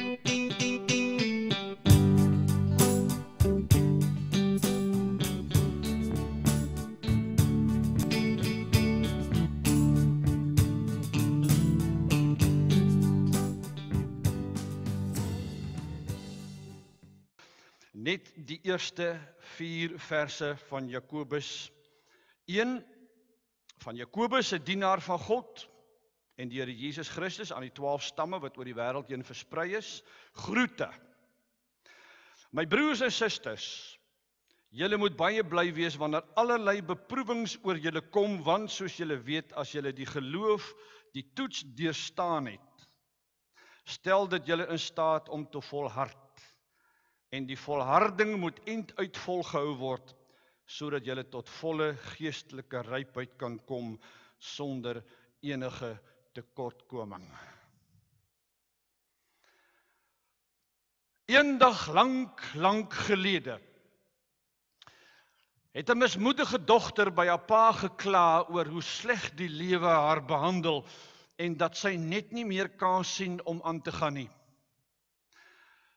Net die eerste 4 verse van Jakobus 1, van Jakobus, 'n dienaar van God, en die Here Jesus Christus aan die 12 stamme wat oor die wêreld heen versprei is, groete. My broers en susters, julle moet baie bly wees wanneer allerlei beproewings oor julle kom, want soos julle weet, as julle die geloof, die toets deurstaan het, stel dit julle in staat om te volhard. En die volharding moet einduit volgehou word, sodat julle tot volle geestelike rypheid kan kom, sonder enige tekortkoming. Eendag lank gelede, het 'n mismoedige dogter by haar pa gekla oor hoe sleg die lewe haar behandel, en dat sy net nie meer kans sien om aan te gaan nie.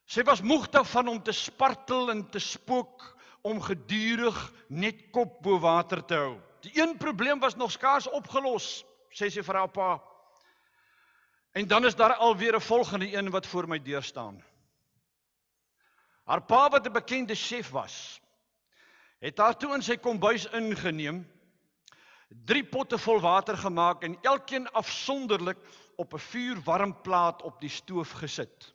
Sy was moeg daarvan om te spartel en te spook, om gedurig net kop bo water te hou. Die een probleem was nog skaars opgelos, sê sy vir haar pa. En dan is daar alweer 'n volgende een wat voor my deur staan. Haar pa, wat 'n bekende chef was, het haar toe in sy kombuis ingeneem, 3 potte vol water gemaak en elkeen afsonderlik op 'n vuurwarm plaat op die stoof gesit.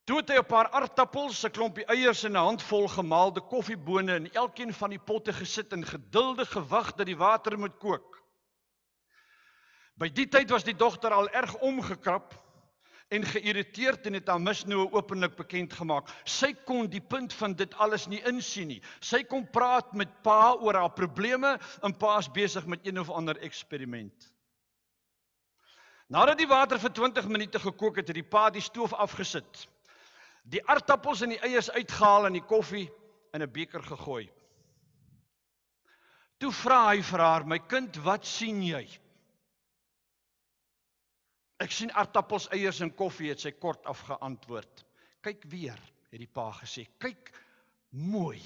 Toe het hy 'n paar aardappels, 'n klompie eiers en 'n handvol gemaalde koffiebone in elkeen van die potte gesit en geduldig gewag dat die water moet kook. By die tyd was die dogter al erg omgekrap en geïrriteerd en het haar misnoë openlik bekend gemaak. Sy kon die punt van dit alles nie insien nie. Sy kon praat met pa oor haar probleme en pa is besig met een of ander eksperiment. Nadat die water vir 20 minute gekook het, het die pa die stoof afgesit, die aardappels en die eiers uitgehaal en die koffie in 'n beker gegooi. Toe vra hy vir haar, my kind, wat sien jy? Ek sien aardappels, eiers en koffie, het sy kort afgeantwoord. Kyk weer, het die pa gesê, kyk mooi.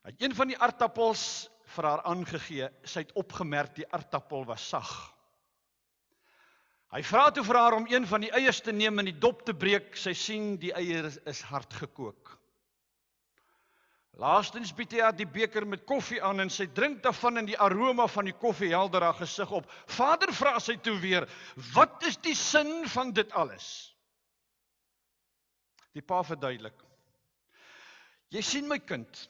Hy het een van die aardappels vir haar aangegee, sy het opgemerk die aardappel was sag. Hy vra toe vir haar om een van die eiers te neem en die dop te breek, sy sien die eier is hard gekook. Laastens bied hy haar die beker met koffie aan en sy drink daarvan en die aroma van die koffie helder haar gesig op. Vader, vra sy toe weer, wat is die sin van dit alles? Die pa verduidelik. Jy sien my kind,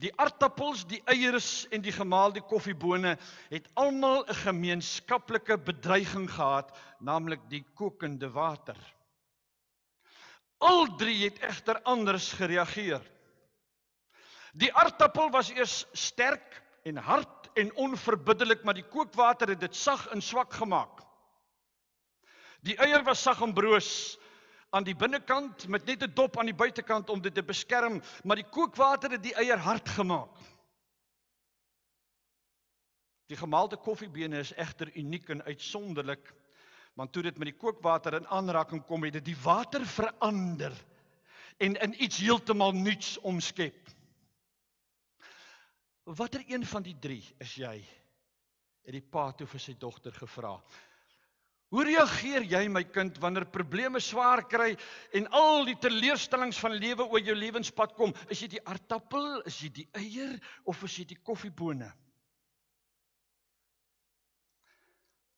die aardappels, die eiers en die gemaalde koffiebone het almal 'n gemeenskaplike bedreiging gehad, naamlik die kokende water. Al 3 het egter anders gereageer. Die aardappel was eers sterk en hard en onverbiddelik, maar die kookwater het dit sag en swak gemaak. Die eier was sag en broos aan die binnekant, met net 'n dop aan die buitekant om dit te beskerm, maar die kookwater het die eier hard gemaak. Die gemaalde koffiebene is egter uniek en uitsonderlik, want toe dit met die kookwater in aanraking kom, het dit die water verander en in iets heeltemal nuuts omskep. Watter een van die 3 is jy? Het die pa toe vir sy dogter gevra. Hoe reageer jy, my kind, wanneer probleme swaar kry en al die teleurstellings van lewe oor jou lewenspad kom? Is jy die aardappel, is jy die eier of is jy die koffiebone?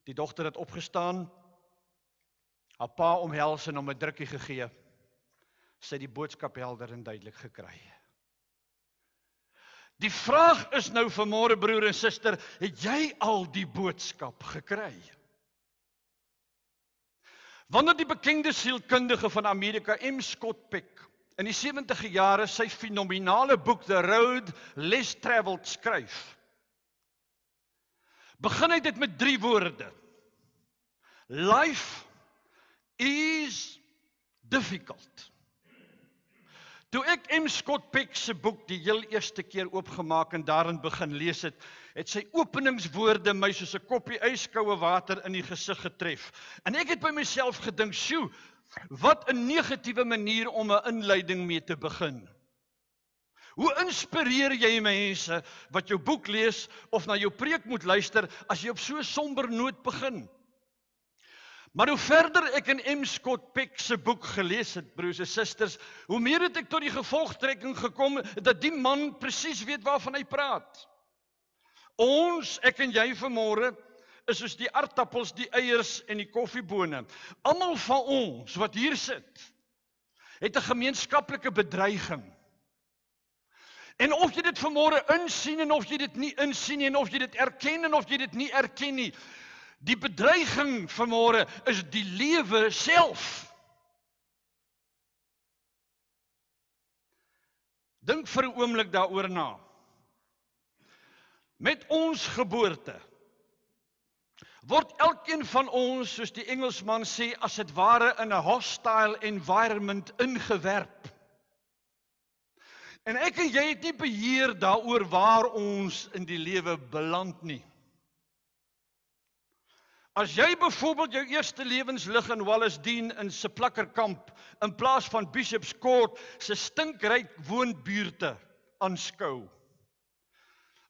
Die dogter het opgestaan, haar pa omhels en hom 'n drukkie gegee. Sy het die boodskap helder en duidelik gekry. Die vraag is nou vanmôre, broer en suster, het jy al die boodskap gekry? Wanneer die bekende sielkundige van Amerika, M. Scott Peck, in die 70e jare sy fenominale boek The Road Less Traveled skryf, begin hy dit met 3 woorde. Life is difficult. Toe ek M. Scott Peck se boek die heel eerste keer oopgemaak en daarin begin lees het, het sy openingswoorde my soos 'n koppie yskoue water in die gesig getref. En ek het by myself gedink, "Sjoe, wat 'n negatiewe manier om 'n inleiding mee te begin." Hoe inspireer jy mense wat jou boek lees of na jou preek moet luister as jy op so 'n somber noot begin? Maar hoe verder ek in M. Scott Peck se boek gelees het, broers en susters, hoe meer het ek tot die gevolgtrekking gekom dat die man presies weet waarvan hy praat. Ons, ek en jy vanmôre, is soos die aardappels, die eiers en die koffiebone. Almal van ons wat hier sit, het 'n gemeenskaplike bedreiging. En of jy dit vanmôre insien en of jy dit nie insien nie, en of jy dit erken en of jy dit nie erken nie, die bedreiging vanmôre is die lewe self. Dink vir 'n oomblik daaroor na. Met ons geboorte word elkeen van ons, soos die Engelsman sê, as dit ware in 'n hostile environment ingewerp. En ek en jy het nie beheer daaroor waar ons in die lewe beland nie. As jy byvoorbeeld jou eerste lewenslig in Wallace Dean in se plakkerkamp in plaas van Bishop's Court se stinkryk woonbuurte aanskou,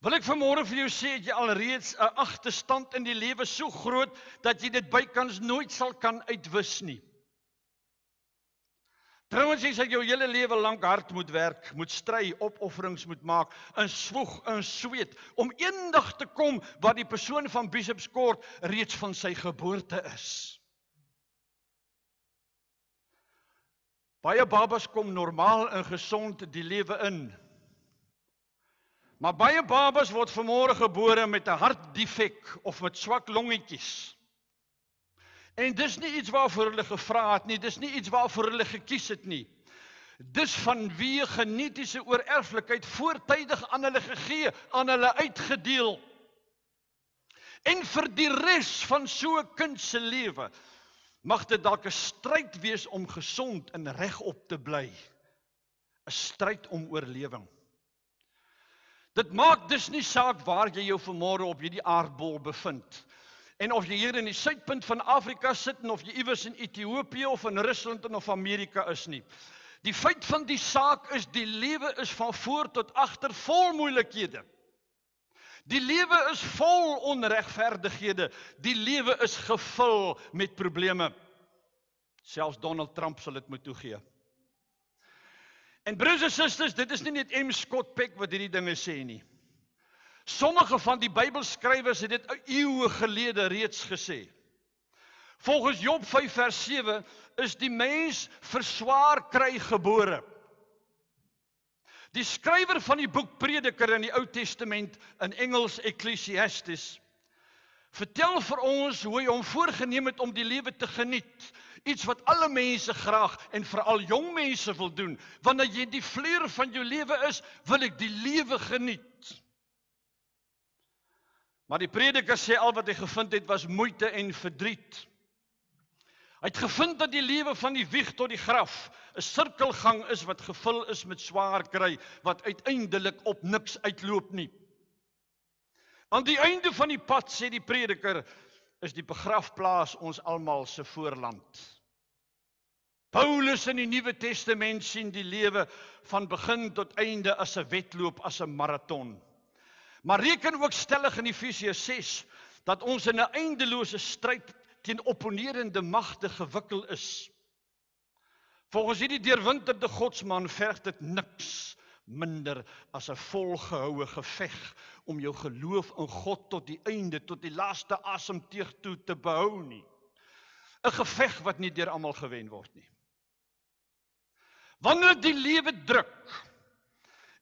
wil ek vanmôre vir jou sê, het jy alreeds 'n agterstand in die lewe so groot dat jy dit bykans nooit sal kan uitwis nie. Trouwens, jy sal jou hele lewe lank hard moet werk, moet stry, opofferings moet maak, in swoeg, in sweet, om eendag te kom waar die persoon van Bishop's Court reeds van sy geboorte is. Baie babas kom normaal en gesond die lewe in. Maar baie babas word vanmôre gebore met 'n hartdefek of met swak longetjies. En dis nie iets waarvoor hulle gevra het nie, dis nie iets waarvoor hulle gekies het nie. Dis vanweë genetiese oorerflikheid voortydig aan hulle gegee, aan hulle uitgedeel. En vir die res van so 'n kind se lewe mag dit dalk 'n stryd wees om gesond en regop te bly. 'n Stryd om oorlewing. Dit maak dus nie saak waar jy jou vanmôre op hierdie aardbol bevind. En of jy hier in die suidpunt van Afrika sit, en of jy iewers in Ethiopië of in Rusland of Amerika is nie. Die feit van die saak is, die lewe is van voor tot agter vol moeilikhede. Die lewe is vol onregverdighede. Die lewe is gevul met probleme. Selfs Donald Trump sal dit moet toegee. En broers en susters, dit is nie net M. Scott Peck wat hierdie dinge sê nie. Sommige van die Bybelskrywers het dit eeue gelede reeds gesê. Volgens Job 5 vers 7 is die mens vir swaar kry gebore. Die skrywer van die boek Prediker in die Ou Testament, in Engels Ecclesiastes, vertel vir ons hoe hy hom voorgenem het om die lewe te geniet. Iets wat alle mense graag en veral jong mense wil doen. Wanneer jy die vleur van jou lewe is, wil ek die lewe geniet. Maar die prediker sê al wat hy gevind het was moeite en verdriet. Hy het gevind dat die lewe van die wieg tot die graf 'n sirkelgang is wat gevul is met swaar kry, wat uiteindelik op niks uitloop nie. Aan die einde van die pad, sê die prediker, is die begrafplaas ons almal se voorland. Paulus in die Nuwe Testament sien die lewe van begin tot einde as 'n wedloop, as 'n maraton. Maar reken ook stellig in Efesiërs 6 dat ons in 'n eindelose stryd teen opponerende magte gewikkel is. Volgens hierdie deurwinterde godsman verg dit niks minder as 'n volgehoue geveg om jou geloof in God tot die einde, tot die laaste asemteug toe te behou nie. 'n Geveg wat nie deur almal gewen word nie. Wanneer die lewe druk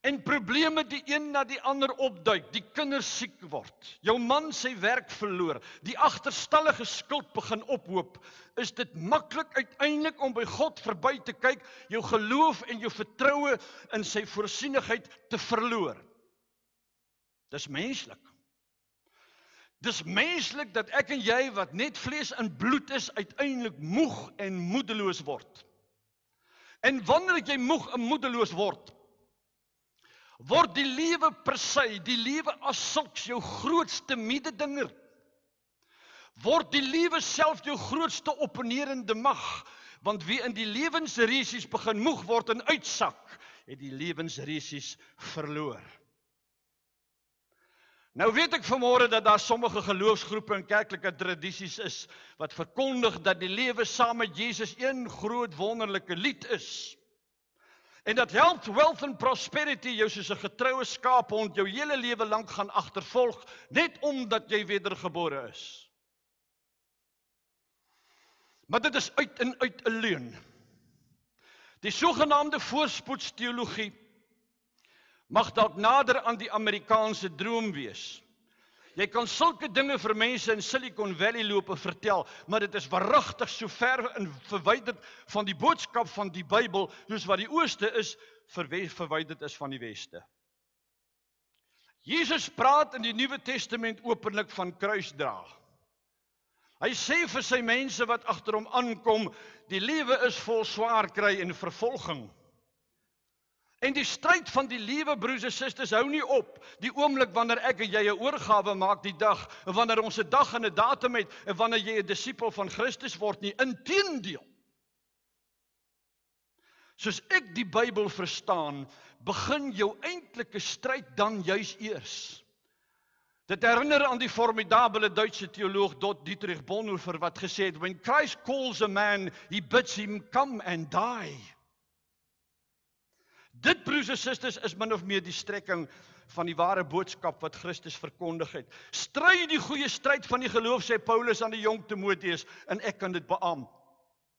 en probleme die een na die ander opduik, die kinders siek word, jou man sy werk verloor, die agterstallige skuld begin ophoop, is dit maklik uiteindelik om by God verby te kyk, jou geloof en jou vertroue in sy voorsienigheid te verloor. Dis menslik. Dis menslik dat ek en jy wat net vlees en bloed is, uiteindelik moeg en moedeloos word. En wanneer jy moeg en moedeloos word die lewe per se, die lewe as sulks jou grootste mededinger. Word die lewe self jou grootste opponerende mag, want wie in die lewensresies begin moeg word en uitsak, het die lewensresies verloor. Nou weet ek vanmôre dat daar sommige geloofsgroepe en kerklike tradisies is, wat verkondig dat die lewe saam met Jesus een groot wonderlike lied is. En dat health, wealth en prosperity jou soos 'n getroue skaaphond jou hele lewe lank gaan agtervolg, net omdat jy wedergebore is. Maar dit is uit en uit 'n leuen. Die sogenaamde voorspoedsteologie mag dalk nader aan die Amerikaanse droom wees. Jy kan sulke dinge vir mense in Silicon Valley loop en vertel, maar dit is waaragtig so ver en verwyderd van die boodskap van die Bybel, soos wat die ooste is, verwyderd is van die weste. Jesus praat in die Nuwe Testament openlik van kruisdra. Hy sê vir sy mense wat agter hom aankom, die lewe is vol swaar kry en vervolging. En die stryd van die lewe, broers en susters, hou nie op. Die oomblik wanneer ek en jy 'n oorgawe maak die dag, en wanneer ons 'n dag en 'n datum het, en wanneer jy 'n disipel van Christus word nie, inteendeel. Soos ek die Bybel verstaan, begin jou eintlike stryd dan juis eers. Dit herinner aan die formidabele Duitse teoloog Dietrich Bonhoeffer wat gesê het, when Christ calls a man, he bids him come and die. Dit, broers en susters, is min of meer die strekking van die ware boodskap wat Christus verkondig het. Stry die goeie stryd van die geloof, sê Paulus aan die jong Timoteus, en ek kan dit beamoen.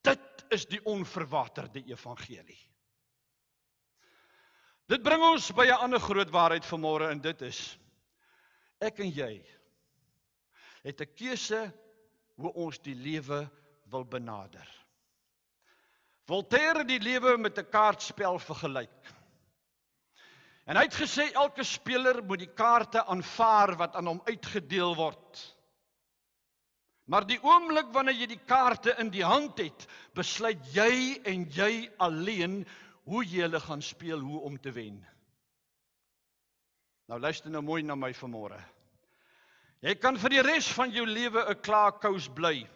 Dit is die onverwaterde evangelie. Dit bring ons by 'n ander groot waarheid vanmôre, en dit is, ek en jy het 'n keuse hoe ons die lewe wil benader. Voltaire het die lewe met 'n kaartspel vergelyk. En hy het gesê, elke speler moet die kaarte aanvaar wat aan hom uitgedeel word. Maar die oomblik wanneer jy die kaarte in die hand het, besluit jy en jy alleen hoe jy hulle gaan speel, hoe om te wen. Nou luister nou mooi na my vanmôre. Jy kan vir die res van jou lewe 'n klaarkous bly.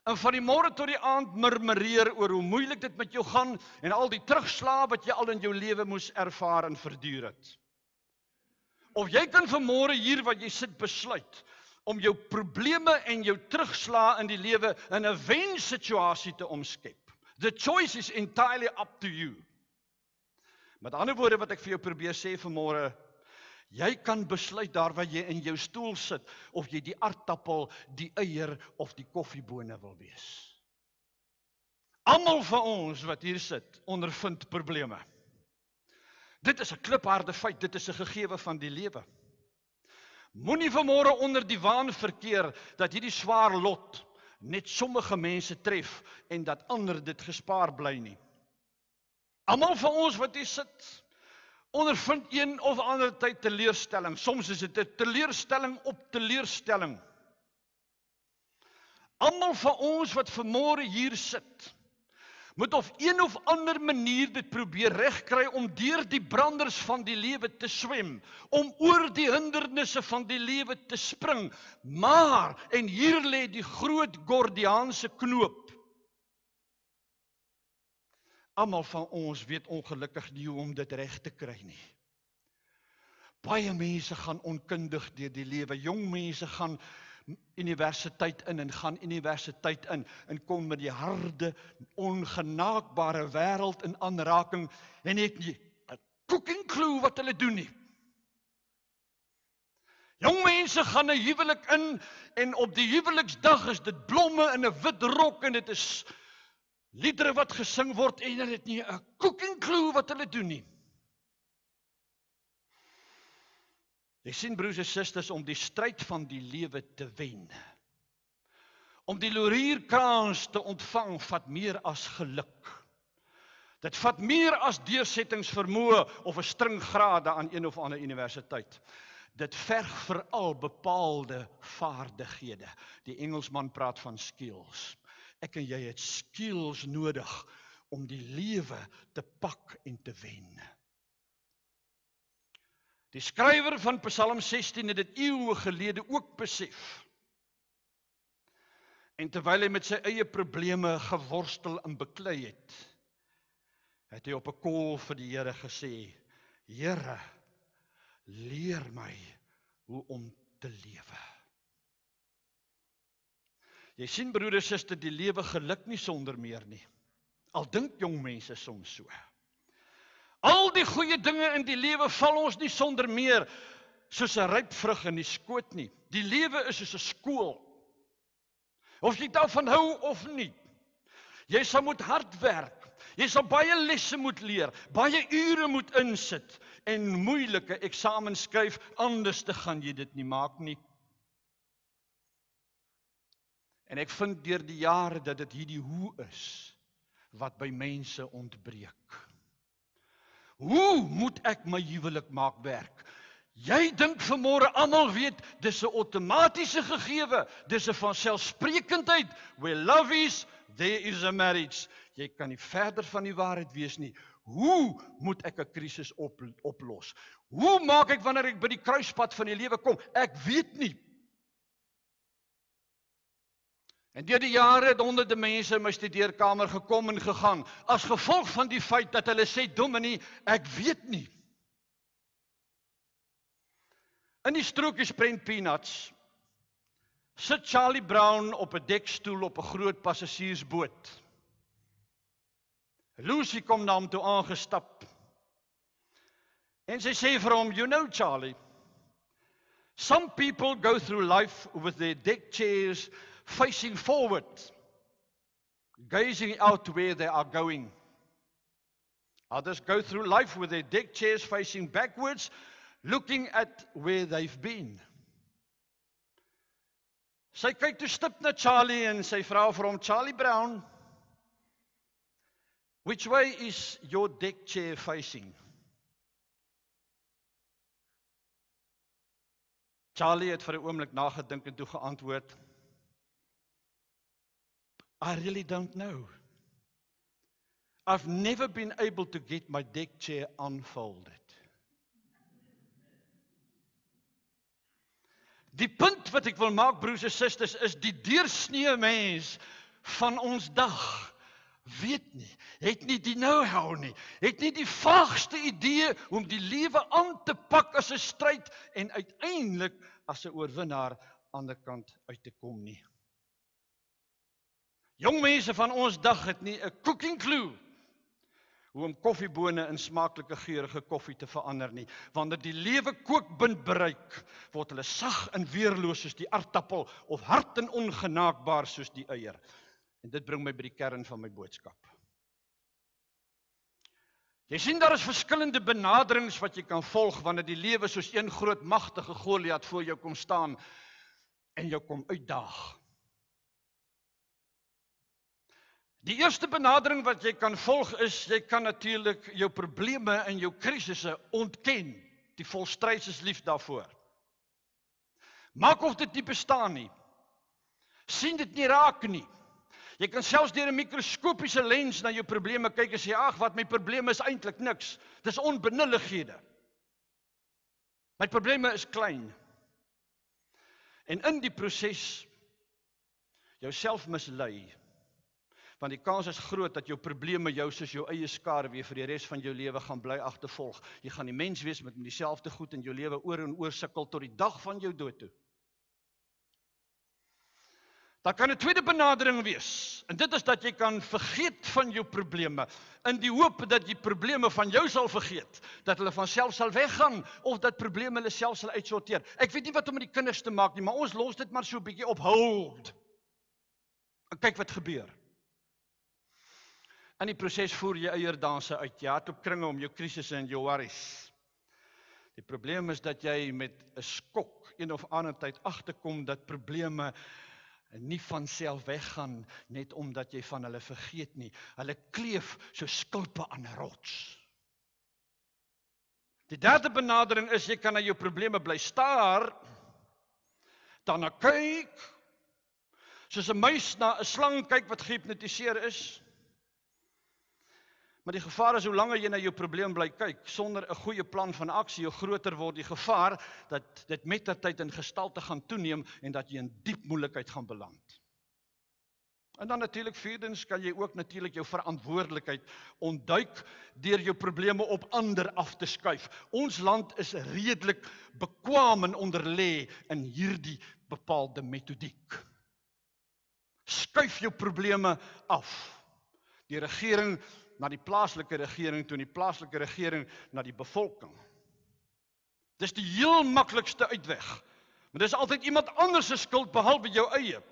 En van die môre tot die aand murmureer oor hoe moeilik dit met jou gaan en al die terugslae wat jy al in jou lewe moes ervaar en verduur het. Of jy kan vanmôre hier wat jy sit besluit om jou probleme en jou terugslae in die lewe in 'n wensituasie te omskep. The choice is entirely up to you. Met ander woorde wat ek vir jou probeer sê vanmôre, jy kan besluit daar waar jy in jou stoel sit, of jy die aardappel, die eier of die koffiebone wil wees. Almal van ons wat hier sit, ondervind probleme. Dit is 'n klipharde feit, dit is 'n gegewe van die lewe. Moenie vanmôre onder die waan verkeer dat hierdie swaar lot net sommige mense tref en dat ander dit gespaar bly nie. Almal van ons wat hier sit, ondervind een of ander tyd teleurstelling. Soms is dit 'n teleurstelling op teleurstelling. Almal van ons wat vanmôre hier sit, moet op een of ander manier dit probeer regkry om deur die branders van die lewe te swem, om oor die hindernisse van die lewe te spring. Maar, en hier lê die groot Gordiaanse knoop, almal van ons weet ongelukkig nie hoe om dit reg te kry nie. Baie mense gaan onkundig deur die lewe. Jong mense gaan universiteit in en gaan universiteit in en kom met die harde, ongenaakbare wêreld in aanraking en het nie 'n cooking clue wat hulle doen nie. Jong mense gaan 'n huwelik in en op die huweliksdag is dit blomme in 'n wit rok en dit is liedere wat gesing word en hulle het nie 'n cooking clue wat hulle doen nie. Jy sien, broers en susters, om die stryd van die lewe te wen, om die laurierkrans te ontvang, vat meer as geluk. Dit vat meer as deursettingsvermoë of 'n stringgrade aan een of ander universiteit. Dit verg veral bepaalde vaardighede. Die Engelsman praat van skills. Ek en jy het skills nodig om die lewe te pak en te wen. Die skrywer van Psalm 16 het dit eeue gelede ook besef. En terwyl hy met sy eie probleme geworstel en beklei het hy op 'n kol vir die Here gesê, Here, leer my hoe om te lewe. Jy sien, broeder, suster, die lewe geluk nie sonder meer nie. Al dink jong mense soms so. Al die goeie dinge in die lewe val ons nie sonder meer, soos 'n ryp vrug in die skoot nie. Die lewe is soos 'n skool. Of jy daarvan hou of nie. Jy sal moet hard werk. Jy sal baie lesse moet leer, baie ure moet insit en moeilike eksamens skryf, anders te gaan jy dit nie maak nie. En ek vind deur die jare dat dit hierdie hoe is wat by mense ontbreek. Hoe moet ek my huwelik maak werk? Jy dink vanmôre almal weet, dis 'n outomatiese gegewe, dis 'n vanselfsprekendheid. Where love is, there is a marriage. Jy kan nie verder van die waarheid wees nie. Hoe moet ek 'n krisis oplos? Hoe maak ek wanneer ek by die kruispunt van die lewe kom? Ek weet nie. En deur die jare het honderde mense in my studeerkamer gekom en gegaan, as gevolg van die feit dat hulle sê, Dominee, ek weet nie. In die strokiesprent Peanuts sit Charlie Brown op 'n dekstoel op 'n groot passasiersboot. Lucy kom na hom toe aangestap. En sy sê vir hom, you know Charlie, some people go through life with their deck chairs facing forward, gazing out where they are going. Others go through life with their deck chairs facing backwards, looking at where they've been. Sy kyk toe stip na Charlie en sy vra vir hom, Charlie Brown, which way is your deck chair facing? Charlie het vir 'n oomblik nagedink en toe geantwoord, I really don't know. I've never been able to get my deck chair unfolded. Die punt wat ek wil maak, broers en susters, is die deursnee mens van ons dag weet nie, het nie die know-how nie, het nie die vaagste idee om die lewe aan te pak as 'n stryd en uiteindelik as 'n oorwinnaar aan die kant uit te kom nie. Jong mense van ons dag het nie 'n cooking clue hoe om koffiebone in smaaklike geurende koffie te verander nie. Wanneer die lewe kookpunt bereik, word hulle sag en weerloos soos die aardappel of hard en ongenaakbaar soos die eier. En dit bring my by die kern van my boodskap. Jy sien, daar is verskillende benaderings wat jy kan volg wanneer die lewe soos een groot magtige Goliat voor jou kom staan en jou kom uitdaag. Die eerste benadering wat jy kan volg is, jy kan natuurlik jou probleme en jou krisisse ontken. Die volstryd is lief daarvoor. Maak of dit nie bestaan nie. Sien dit nie raak nie. Jy kan selfs deur 'n mikroskopiese lens na jou probleme kyk en sê, ag, wat my probleme is eintlik niks. Dis onbenullighede. My probleme is klein. En in die proses jouself mislei. Want die kans is groot dat jou probleme jou soos jou eie skaduwee vir die res van jou lewe gaan bly agtervolg. Jy gaan die mens wees met dieselfde goed in jou lewe oor en oor sukkel tot die dag van jou dood toe. Daar kan 'n tweede benadering wees. En dit is dat jy kan vergeet van jou probleme in die hoop dat die probleme van jou sal vergeet, dat hulle van self sal weggaan of dat probleme hulle self sal uitsorteer. Ek weet nie wat om met die kinders te maak nie, maar ons los dit maar so 'n bietjie op hold. En kyk wat gebeur. In die proses voer jy eierdanse uit, jy hardloop kringe om jou krisisse en jou worries. Die probleem is dat jy met 'n skok een of ander tyd agterkom dat probleme nie van self weggaan net omdat jy van hulle vergeet nie. Hulle kleef so skulpe aan 'n rots. Die derde benadering is, jy kan na jou probleme bly staar, daarna kyk, soos 'n muis na 'n slang kyk wat gehipnotiseer is. Maar die gevaar is hoe langer jy na jou probleem bly kyk, sonder 'n goeie plan van aksie, hoe groter word die gevaar dat dit mettertyd in gestalte gaan toeneem en dat jy in diep moeilikheid gaan beland. En dan natuurlik vierdens kan jy ook natuurlik jou verantwoordelikheid ontduik deur jou probleme op ander af te skuif. Ons land is redelik bekwame en onderlê in hierdie bepaalde metodiek. Skuif jou probleme af. Die regering na die plaaslike regering toe en die plaaslike regering na die bevolking. Dis die heel maklikste uitweg. Maar dis altyd iemand anders se skuld behalwe jou eie.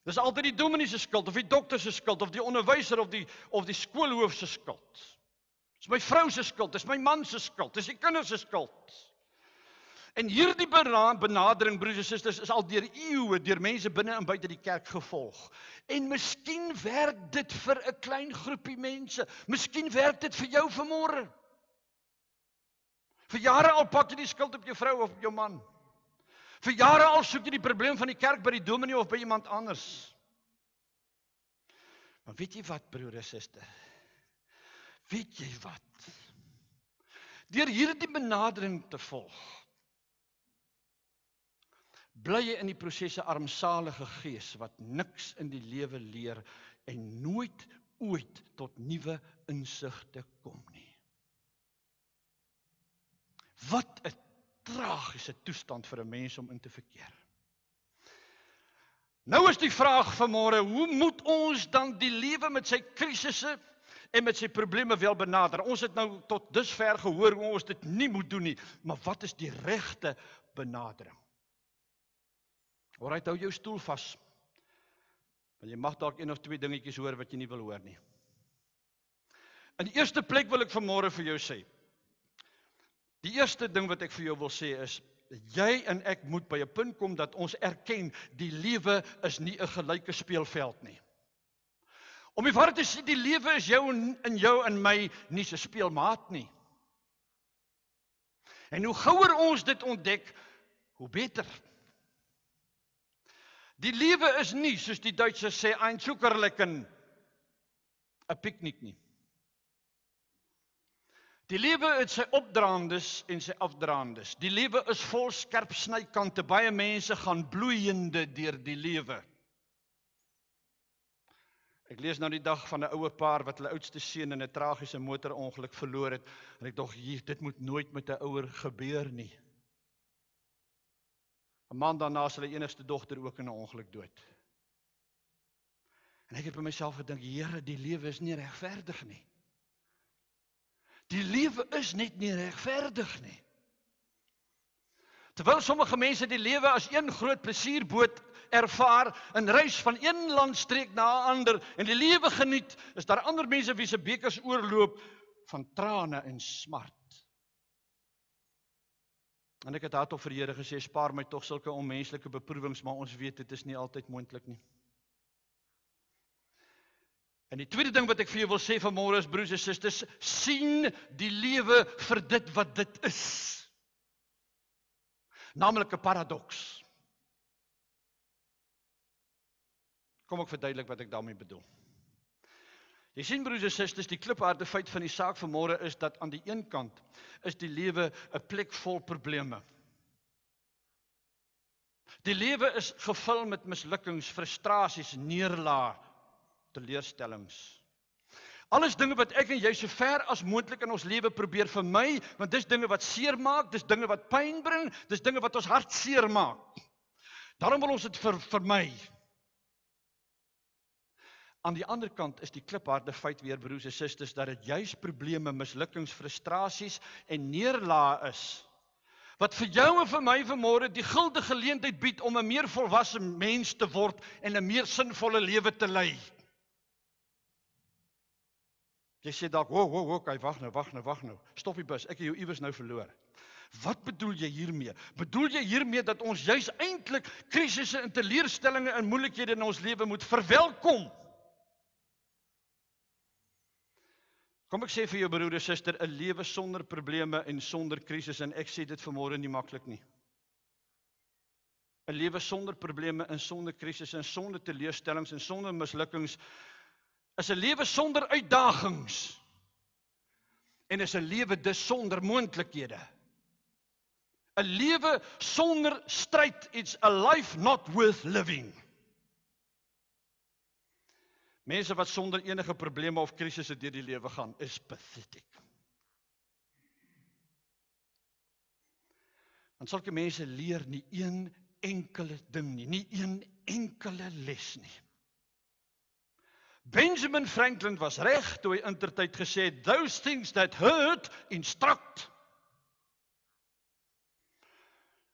Dis altyd die dominee se skuld of die dokter se skuld of die onderwyser of die skoolhoof se skuld. Dis my vrou se skuld, dis my man se skuld, dis die kinders se skuld. En hierdie benadering, broers en susters, is al deur eeue deur mense binne en buite die kerk gevolg. En miskien werk dit vir 'n klein groepie mense. Miskien werk dit vir jou vanmôre. Vir jare al pak jy die skuld op jou vrou of op jou man. Vir jare al soek jy die probleem van die kerk by die dominee of by iemand anders. Maar weet jy wat, broer en suster? Weet jy wat? Deur hierdie benadering te volg, bly jy in die prosesse armsalige gees wat niks in die lewe leer en nooit ooit tot nuwe insigte kom nie. Wat 'n tragiese toestand vir 'n mens om in te verkeer. Nou is die vraag vanmôre, hoe moet ons dan die lewe met sy krisisse en met sy probleme wel benader? Ons het nou tot dusver gehoor hoe ons dit nie moet doen nie, maar wat is die regte benadering? Alright, hou jou stoel vas. Want jy mag dalk een of twee dingetjies hoor wat jy nie wil hoor nie. In die eerste plek wil ek vanmôre vir jou sê. Die eerste ding wat ek vir jou wil sê is, jy en ek moet by 'n punt kom dat ons erken, die lewe is nie 'n gelyke speelveld nie. Om die waarheid te sê, die lewe is jou en my nie 'n speelmaat nie. En hoe gouer ons dit ontdek, hoe beter. Die lewe is nie, soos die Duitsers sê, ein Zuckerlecken, 'n piknik nie. Die lewe het sy opdraandes en sy afdraandes. Die lewe is vol skerp snykante. Baie mense gaan bloeiende deur die lewe. Ek lees nou die dag van 'n ouer paar wat hulle oudste seun in 'n tragiese motorongeluk verloor het. En ek dink, dit moet nooit met 'n ouer gebeur nie. 'n Maand daarna is hulle enigste dogter ook in 'n ongeluk dood. En ek het by myself gedink, Here, die lewe is nie regverdig nie. Die lewe is net nie regverdig nie. Terwyl sommige mense die lewe as een groot plesierboot ervaar, en reis van een landstreek na 'n ander, en die lewe geniet, is daar ander mense wie se bekers oorloop van trane en smart. En ek het hardop vir die Here gesê, spaar my tog sulke onmenslike beproewings, maar ons weet dit is nie altyd moontlik nie. En die tweede ding wat ek vir jou wil sê vanmôre is, broers en susters, sien die lewe vir dit wat dit is. Naamlik 'n paradoks. Kom ek verduidelik wat ek daarmee bedoel. Jy sien, broers en susters, die klipharde feit van die saak vanmôre is dat aan die een kant is die lewe 'n plek vol probleme. Die lewe is gevul met mislukkings, frustrasies, neerlae, teleurstellings. Alles dinge wat ek en jy so ver as moontlik in ons lewe probeer vermy, want dis dinge wat seer maak, dis dinge wat pyn bring, dis dinge wat ons hart seer maak. Daarom wil ons dit vermy. Aan die ander kant is die klipharde feit weer, broers en susters, dat dit juis probleme, mislukkings, frustrasies en neerlae is, wat vir jou en vir my vanmôre die guldige geleentheid bied om 'n meer volwasse mens te word en 'n meer sinvolle lewe te lei. Jy sê dalk, okay, wag nou. Stop die bus, ek het jou iewers nou verloor. Wat bedoel jy hiermee? Bedoel jy hiermee dat ons juis eintlik krisisse en teleurstellings en moeilikhede in ons lewe moet verwelkom? Kom ek sê vir jou broer en suster, 'n lewe sonder probleme en sonder krisis, en ek sê dit vanmôre nie maklik nie. 'n Lewe sonder probleme en sonder krisis en sonder teleurstellings en sonder mislukkings is 'n lewe sonder uitdagings en is 'n lewe dus sonder moontlikhede. 'n lewe sonder stryd, it's a life not worth living. Mense wat sonder enige probleme of krisisse deur die lewe gaan, is pathetic. Want sulke mense leer nie een enkele ding nie een enkele les nie. Benjamin Franklin was reg toe hy intertyd gesê het, those things that hurt instruct.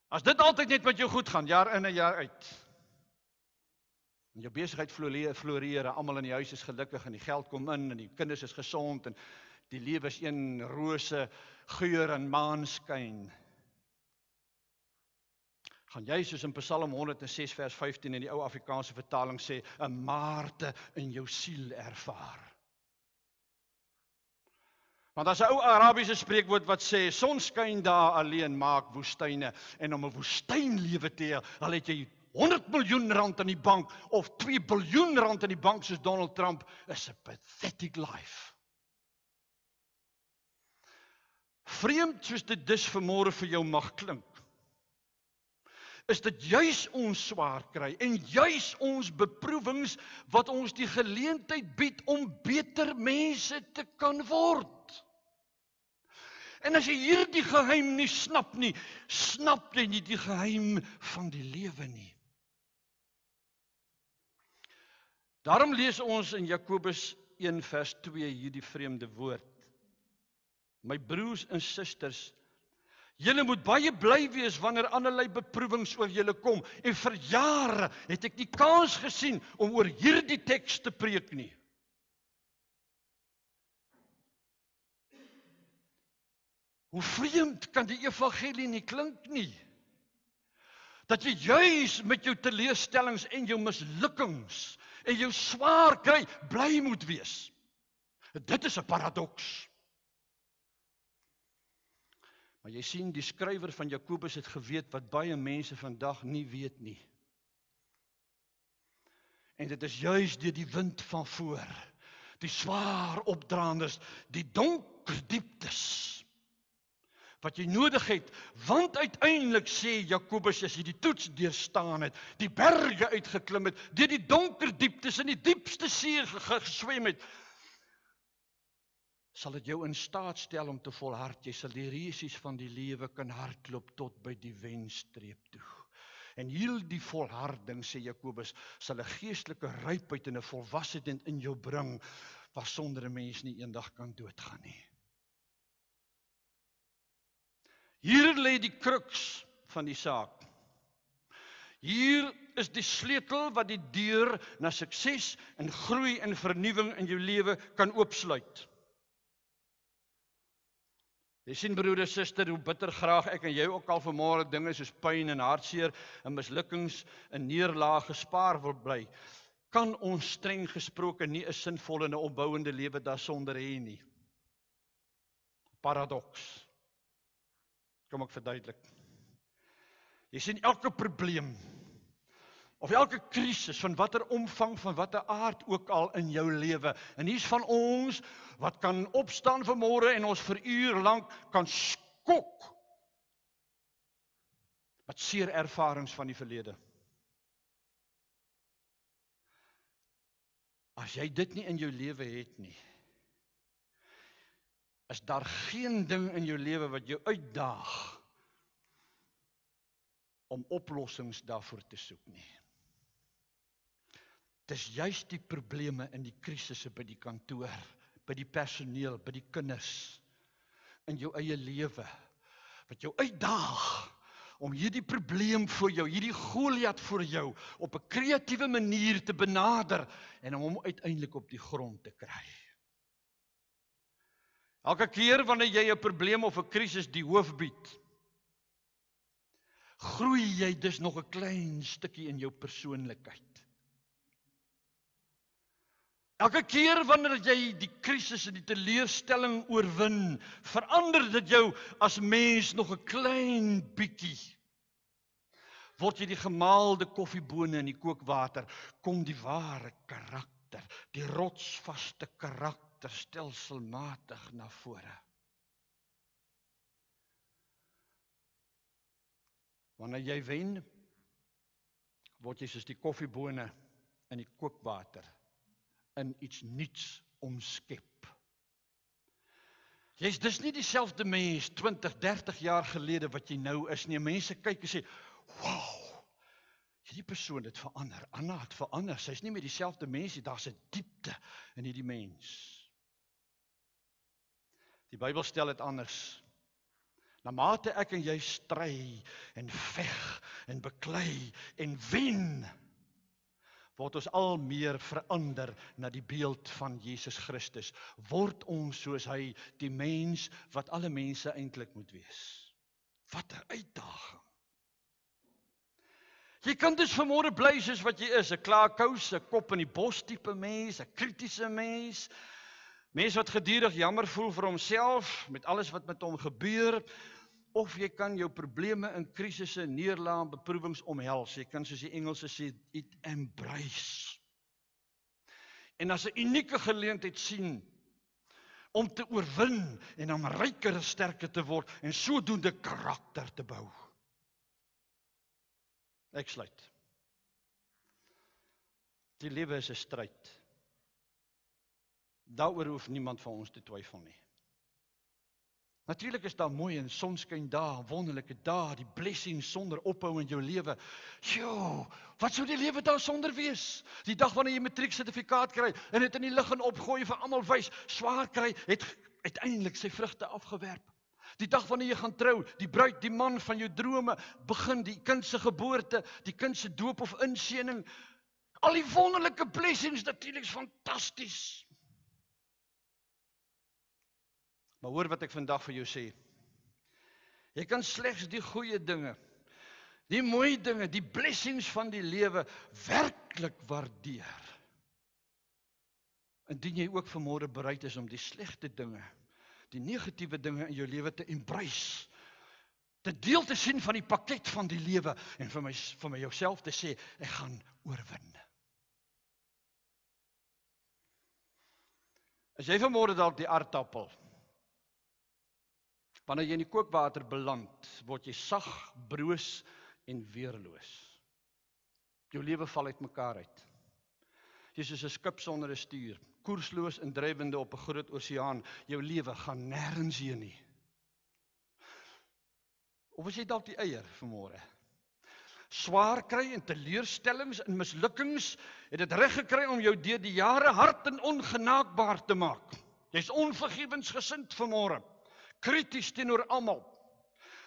As dit altyd net met jou goed gaan, jaar in en jaar uit, en jou besigheid floreer, almal in die huis is gelukkig, en die geld kom in, en die kinders is gesond, en die lewe is een rose geur en maanskyn, gaan jy soos in Psalm 106 vers 15 in die ou Afrikaanse vertaling sê, 'n maarte in jou siel ervaar. Want as 'n ou Arabiese spreekwoord wat sê, son skyn daar alleen maak woestyne, en om 'n woestynlewe te hê, al het jy 100 miljoen rand in die bank, of 2 biljoen rand in die bank soos Donald Trump, is 'n pathetic life. Vreemd soos dit dus vanmôre vir jou mag klink, is dit juis ons swaar kry en juis ons beproewings wat ons die geleentheid bied om beter mense te kan word. En as jy hierdie geheim nie snap nie, snap jy nie die geheim van die lewe nie. Daarom lees ons in Jakobus 1 vers 2 hierdie vreemde woord. My broers en susters, julle moet baie bly wees wanneer allerlei beproewings oor julle kom. En vir jare het ek nie kans gesien om oor hierdie teks te preek nie. Hoe vreemd kan die evangelie nie klink nie? Dat jy juis met jou teleurstellings en jou mislukkings en jou swaar kry bly moet wees. Dit is 'n paradoks. Maar jy sien, die skrywer van Jakobus het geweet wat baie mense vandag nie weet nie. En dit is juis deur die wind van voor, die swaar opdraanders, die donker dieptes, wat jy nodig het, want uiteindelik sê Jakobus, as jy die toets deurstaan het, die berge uitgeklim het, deur die donker dieptes in die diepste see geswem het, sal dit jou in staat stel om te volhard. Jy sal die resies van die lewe kan hardloop tot by die wenstreep toe. En hierdie volharding, sê Jakobus, sal 'n geestelike rypheid en 'n volwassenheid in jou bring, waarsonder 'n mens nie eendag kan doodgaan nie. Hier lê die kruks van die saak. Hier is die sleutel wat die deur na sukses en groei en vernuwing in jou lewe kan oopsluit. Jy sien, broer en suster, hoe bitter graag ek en jy ook al vanmôre dinge soos pyn en hartseer en mislukkings en neerlaag gespaar wil bly, kan ons streng gesproke nie 'n sinvolle en 'n opbouende lewe daarsonder hê nie. Paradoks. Kom ek verduidelik. Jy sien, elke probleem of elke krisis van watter omvang, van watter aard ook al in jou lewe, en hier's van ons wat kan opstaan vanmôre en ons vir uur lank kan skok met seer ervarings van die verlede. As jy dit nie in jou lewe het nie, is daar geen ding in jou lewe wat jou uitdaag om oplossings daarvoor te soek nie. Dis juist die probleme in die krisisse by die kantoor, by die personeel, by die kinders, in jou eie lewe, wat jou uitdaag om hierdie probleem vir jou, hierdie Goliat vir jou, op 'n kreatiewe manier te benader en om hom uiteindelik op die grond te kry. Elke keer wanneer jy 'n probleem of 'n krisis die hoof bied, groei jy dus nog 'n klein stukkie in jou persoonlikheid. Elke keer wanneer jy die krisis en die teleurstelling oorwin, verander dit jou as mens nog 'n klein bietjie. Word jy die gemaalde koffiebone in die kookwater, kom die ware karakter karakter, die rotsvaste karakter stelselmatig na vore. Wanneer jy wen, word jy soos die koffiebone in die kookwater in iets nuuts omskep. Dis nie dieselfde mens 20, 30 jaar gelede wat jy nou is nie. Mense kyk en sê, wow, hierdie persoon het verander, Anna het verander, sy is nie meer dieselfde mens nie, daar's 'n diepte in hierdie mens. Die Bybel stel dit anders. Na mate ek en jy stry en veg en beklei en wen, word ons al meer verander na die beeld van Jesus Christus. Word ons soos hy, die mens wat alle mense eintlik moet wees. Wat 'n uitdaging. Jy kan dus vanmôre bly soos wat jy is, 'n klaarkous, 'n kop in die bos tipe mens, 'n kritiese mens, mens wat gedurig jammer voel vir homself, met alles wat met hom gebeur, of jy kan jou probleme in krisisse, neerlae en beproewings omhels. Jy kan soos die Engelse sê, it embrace. En as 'n unieke geleentheid sien, om te oorwin, en om ryker en sterker te word, en sodoende karakter te bou. Ek sluit. Die lewe is 'n stryd. Daaroor hoef niemand van ons te twyfel nie. Natuurlik is daar mooi en sonskyn dae, wonderlike dae, die blessings sonder ophou in jou lewe. Jo, wat sou die lewe daar sonder wees? Die dag wanneer jy matrieksertifikaat kry en dit in die lug en opgooi vir almal wys, swaar kry, het uiteindelik sy vrugte afgewerp. Die dag wanneer jy gaan trou, die bruid, die man van jou drome, begin die kind se geboorte, die kind se doop of inseëning, al die wonderlike blessings, natuurlik is fantasties. Maar hoor wat ek vandag vir jou sê. Jy kan slegs die goeie dinge, die mooi dinge, die blessings van die lewe werklik waardeer. Indien jy ook vanmôre bereid is om die slegte dinge, die negatiewe dinge in jou lewe te embrace, te deel te sien van die pakket van die lewe, en vir my jouself te sê, ek gaan oorwin. As jy vanmôre dalk die aardappel, wanneer jy in die kookwater beland, word jy sag, broos en weerloos. Jou lewe val uitmekaar uit. Jy is soos 'n skip sonder 'n stuur, koersloos en drywende op 'n groot oseaan. Jou lewe gaan nêrens heen nie. Of as jy dalk die eier vanmôre, swaar kry en teleurstellings en mislukkings, het dit reg gekry om jou deur die jare hard en ongenaakbaar te maak. Jy's onvergewensgesind vanmôre. Krities teenoor almal,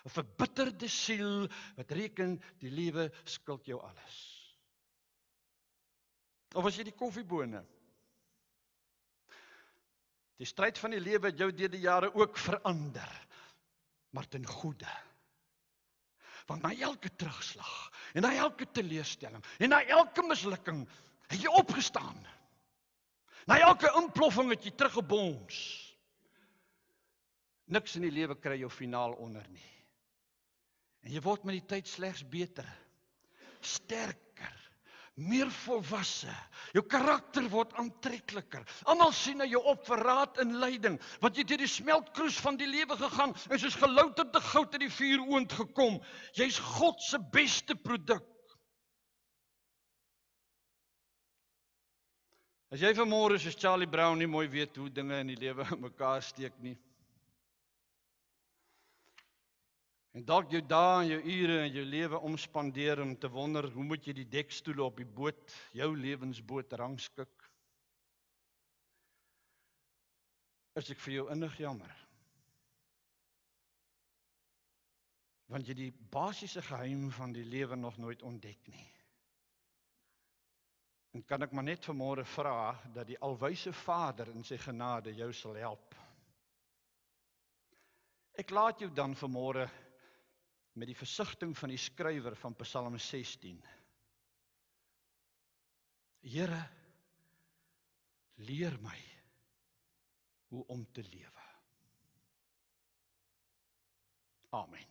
'n verbitterde siel wat reken die lewe skuld jou alles. Of as jy die koffiebone, die stryd van die lewe het jou deur die jare ook verander, maar ten goeie. Want na elke terugslag, en na elke teleurstelling, en na elke mislukking, het jy opgestaan. Na elke inploffing het jy teruggebons. Niks in die lewe kry jou finaal onder nie. En jy word met die tyd slegs beter, sterker, meer volwasse. Jou karakter word aantrekliker. Almal sien na jou op vir raad en leiding, want jy het deur die smeltkroes van die lewe gegaan en soos gelouterde goud in die vuuroond gekom. Jy's God se beste produk. As jy vanmôre soos Charlie Brown nie mooi weet hoe dinge in die lewe in mekaar steek nie, en dalk jou dae en jou ure en jou lewe omspandeer om te wonder, hoe moet jy die dekstoele op die boot, jou lewensboot rangskik? Is ek vir jou innig jammer. Want jy die basiese geheim van die lewe nog nooit ontdek nie. En kan ek maar net vanmôre vra, dat die alwyse Vader in sy genade jou sal help. Ek laat jou dan vanmôre met die versigtiging van die skrywer van Psalm 16. Here, leer my hoe om te lewe. Amen.